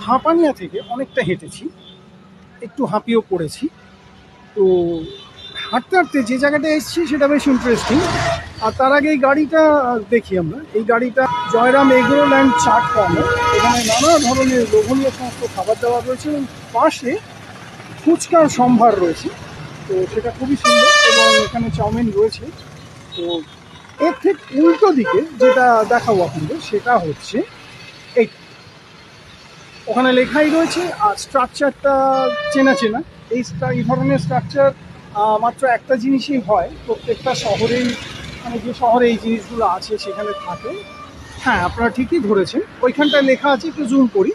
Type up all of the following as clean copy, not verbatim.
হাঁপানিয়া থেকে অনেকটা হেঁটেছি, একটু হাঁপিয়েও পড়েছি। তো হাঁটতে হাঁটতে যে জায়গাটা এসেছি সেটা বেশ ইন্টারেস্টিং। আর তার আগে এই গাড়িটা দেখি আমরা। এই গাড়িটা Jayram egg roll and chaat corner. এখানে নানা ধরনের লোভনীয় সমস্ত খাবার দাবার রয়েছে এবং পাশে ফুচকার সম্ভার রয়েছে। তো সেটা খুবই সুন্দর এবং এখানে চাউমিন রয়েছে। তো এর ঠিক উল্টো দিকে যেটা দেখাবো আপনাদের সেটা হচ্ছে এই, ওখানে লেখাই রয়েছে। আর স্ট্রাকচারটা চেনা চেনা। এই ধরনের স্ট্রাকচার মাত্র একটা জিনিসই হয় প্রত্যেকটা শহরেই, মানে যে শহরে এই জিনিসগুলো আছে সেখানে থাকে। হ্যাঁ, আপনারা ঠিকই ধরেছেন, ওইখানটায় লেখা আছে, একটু জুম করি,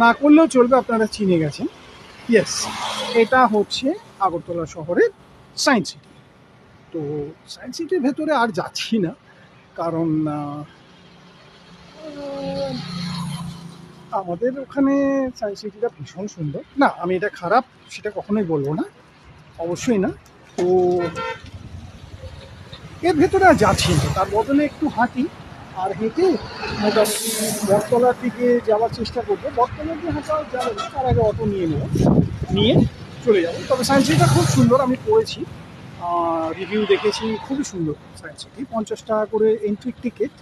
না করলেও চলবে, আপনারা চিনে গেছেন। ইয়েস, এটা হচ্ছে আগরতলা শহরের সায়েন্স সিটি। তো সায়েন্স সিটির ভেতরে আর যাচ্ছি না, কারণ আমাদের ওখানে সায়েন্স সিটিটা ভীষণ সুন্দর। না, আমি এটা খারাপ সেটা কখনোই বলবো না, অবশ্যই না। তো এর ভেতরে আর যাচ্ছি না, তার বদলে একটু হাঁটি। আর হেঁটে মোটামুটি বটতলার দিকে যাওয়ার চেষ্টা করবো। বটতলার দিকে হাঁটা যাবে না, তার আগে অটো নিয়ে নেবো, নিয়ে চলে যাবো। তবে সায়েন্স সিটিটা খুব সুন্দর, আমি পড়েছি, রিভিউ দেখেছি, খুবই সুন্দর সায়েন্স সিটি। 50 টাকা করে এন্ট্রি টিকিট,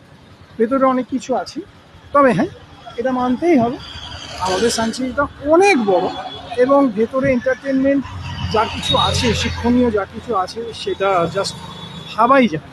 ভেতরে অনেক কিছু আছে। তবে হ্যাঁ, এটা মানতেই হবে, আমাদের সায়েন্স সিটিটা অনেক বড় এবং ভেতরে এন্টারটেনমেন্ট যা কিছু আছে, শিক্ষণীয় যা কিছু আছে, সেটা জাস্ট ভাবাই যায়।